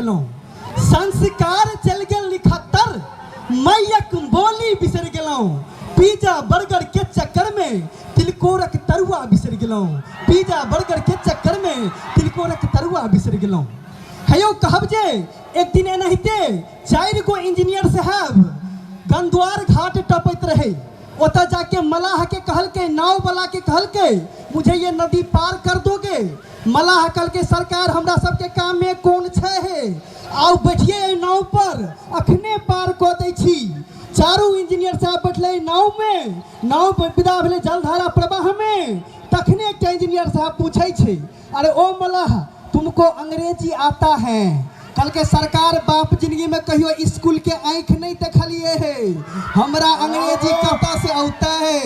गेलौं, संस्कार चल गेल 71, मैयक बोली बिसर गेलौं, पिज्जा बर्गर के चक्कर में तिलकोरक तरुआ बिसर गेलौं, पिज्जा बर्गर के चक्कर में तिलकोरक तरुआ बिसर गेलौं। हेयौ कहब जे एक दिन एनाहिते 4 गो इंजीनियर साहब गंदुआर घाट टपैत रहे, ओतऽ जाके मलाह के कहलके, नाव वाला के कहलके मुझे ये नदी पार कर दोगे? मलाह कहलके सरकार हमरा सबके काम में कौन है, आओ बैठिए नाव पर, अखने पार कऽ दै छी। चारू इंजीनियर साहब बैठले नाव में, नाव पर विदा भेलै जलधारा प्रवाह में। तखने एक इंजीनियर साहब पूछे छे, अरे ओ मलाह तुमको अंग्रेजी आता है? कल के सरकार बाप जिंदगी में कहियो स्कूल के आँख नहीं देखलिए है, हमरा अंग्रेजी कहाँ से आता है?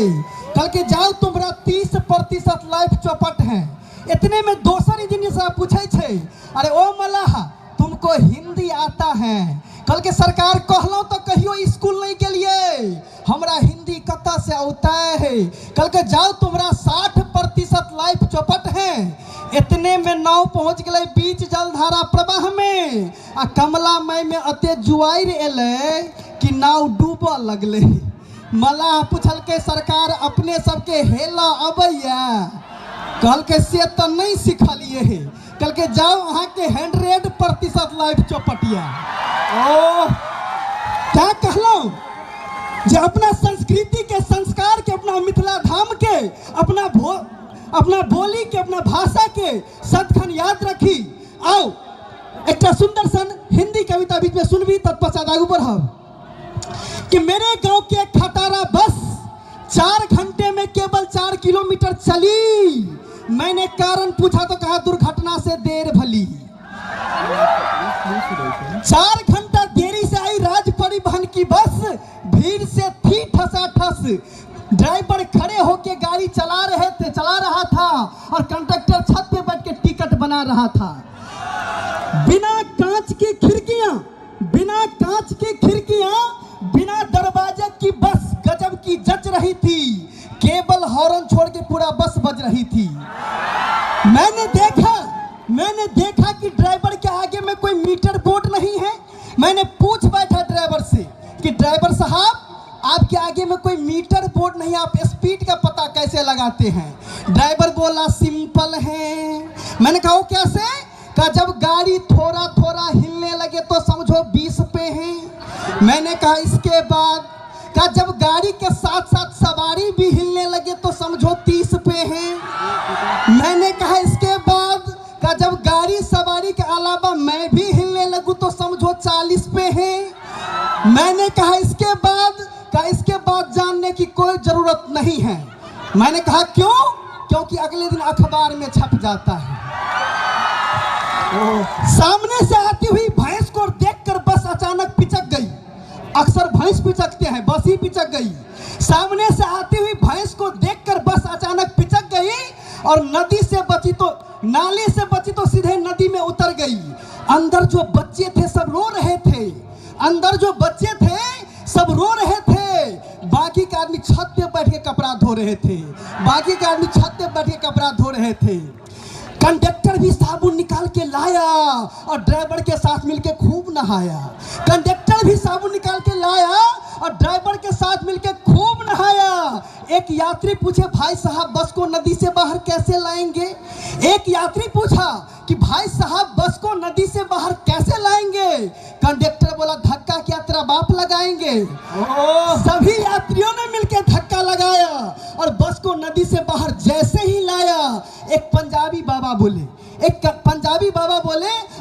कल के जाओ तुम्हारा 30% लाइफ चौपट है। इतने में दूसर इंजीनियर साहब पूछे छे, अरे ओ मलाह तुमको हिंदी आता है? कल के सरकार कहलो तो कहियो स्कूल नहीं के लिए, हमरा हिंदी कत्ता से आता है? कल के जाओ तुम्हारा 60% लाइफ चौपट है। इतने में नाव पहुंच गए बीच जलधारा प्रवाह में, आ कमला मई में अते जुआर एले कि नाव डूबा लगले। मलाह पूछल के सरकार अपने सबके हेला अबैया? कल के से तो नहीं सिखलिए है। कल के जाओ अहाँ के 100% लाइफ चौपटिया। ओ क्या कहलो जे अपना संस्कृति के, संस्कार के, अपना मिथिला धाम के, अपना बोली के, अपना भाषा के सदखन याद रखी। आओ एक सुंदर सन हिंदी कविता बीच में सुनबी, तत्पश्चात आगू बढ़ब। कि मेरे गांव की एक खटारा बस 4 घंटे में केवल 4 किलोमीटर चली, मैंने कारण पूछा तो कहा दुर्घटना से देर भली। 4 घंटा देरी से आई राज परिवहन की बस, भीड़ से थी ठसाठस। ड्राइवर खड़े होके गाड़ी चला रहा था और कंडक्टर छत पे बैठ के टिकट बना रहा था। बिना कांच की खिड़कियां, बिना दरवाजे की बस गजब की जच रही थी, केवल हॉर्न छोड़ के पूरा बस बज रही थी। मैंने देखा कि ड्राइवर के आगे में कोई मीटर बोर्ड नहीं है। मैंने पूछ बैठा ड्राइवर से कि ड्राइवर साहब आपके आगे में कोई मीटर बोर्ड नहीं, आप स्पीड का पता कैसे लगाते हैं? ड्राइवर बोला सिंपल है। मैंने कहा कैसे? कहा जब गाड़ी थोड़ा थोड़ा हिलने लगे तो समझो 20 पे है। मैंने कहा इसके बाद? कहा जब गाड़ी के साथ साथ सवारी भी हिलने लगे तो समझो 30 पे है। मैंने कहा इसके बाद? कहा जब गाड़ी सवारी के अलावा मैं भी हिलने लगूं तो समझो 40 पे है। मैंने कहा इसके बाद? कहा इसके बाद जानने की कोई जरूरत नहीं है। मैंने कहा क्यों? क्योंकि अगले दिन अखबार में छप जाता है। सामने से आती हुई भैंस को देखकर बस अचानक पिचक गई। अक्सर भैंस पिचकते हैं, बस ही पिचक गई। सामने से आती हुई भैंस को देखकर बस अचानक पिचक गई और नाली से बची तो सीधे नदी में उतर गई। अंदर जो बच्चे थे सब रो रहे थे। बाकी के आदमी छत पे बैठ के कपड़ा धो रहे थे। कंडक्टर भी साबुन निकाल के लाया और ड्राइवर के साथ मिलके खूब नहाया। एक यात्री पूछे भाई साहब बस को नदी से बाहर कैसे लाएंगे? कंडक्टर बोला धक्का क्या तेरा बाप लगाएंगे? सभी यात्रियों ने मिलकर धक्का लगाया और बस को नदी से बाहर जैसे ही लाया, एक पंजाबी बाबा बोले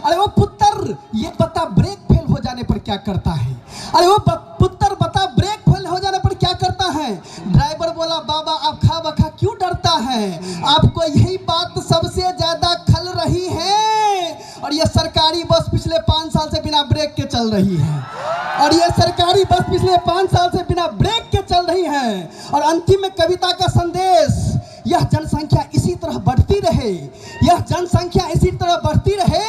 अरे वो पुत्र ये बता ब्रेक फेल हो जाने पर क्या करता है? ड्राइवर बोला बाबा आप खा बखा क्यों डरता है? आपको यही बात सबसे ज्यादा खल रही है। और ये सरकारी बस पिछले 5 साल से बिना ब्रेक के चल रही है। और अंतिम में कविता का संदेश, यह जनसंख्या इसी तरह बढ़ती रहे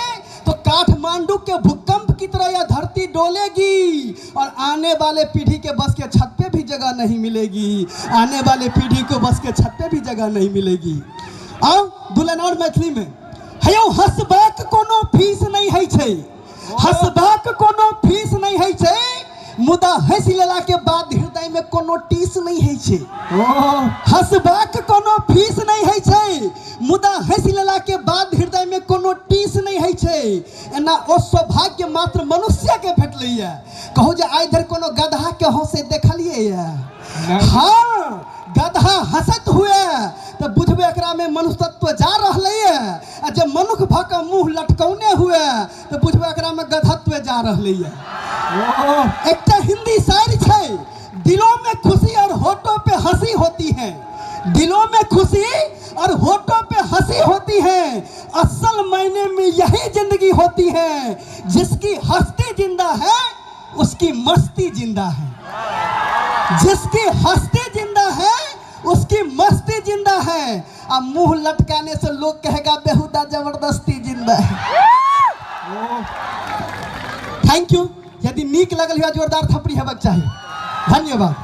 तो काठमांडू के भूकंप की तरह यह धरती डोलेगी और आने वाले पीढ़ी के बस के छत पे भी जगह नहीं मिलेगी। आओ दुल्हन और मैथिली में हयो हंसबाक कोनो फीस नहीं है छे, हंसबाक कोनो फीस नहीं है छे, मुदा हंसी लेला के बाद हृदय में कोनो टीस नहीं है छे। हंसबाक कोनो फीस नहीं है छे, मुदा हंसी लेला के बाद हृदय में कोनो टीस नहीं है छे। एना ओ सौभाग्य मात्र मनुष्य के भेटलैया। कहू जे आइ धरि कोनो गधा के हंसे देखलिए या? हाँ, गधा हंसत हुए तो बुझबे एकरा में मनुष्य तत्व जा रहले है, आ जब मनुष्य भक मुंह लटकौने हुए तो बुझबे एकरा में गधत्व जा रहले है। एक हिंदी शायर है, दिलों में खुशी और होठों पे हंसी होती है, दिलों में खुशी और होठों पे हंसी होती है, असल मायने में यही जिंदगी होती है। जिसकी हंसती जिंदा है उसकी मस्ती जिंदा है, जिसकी हंसती जिंदा है उसकी मस्ती जिंदा है। अब मुंह लटकाने से लोग कहेगा बेहुदा जबरदस्ती जिंदा है। Thank you. यदि नीक लगल हुआ जोरदार थपड़ी हेबाक चाहिए। धन्यवाद।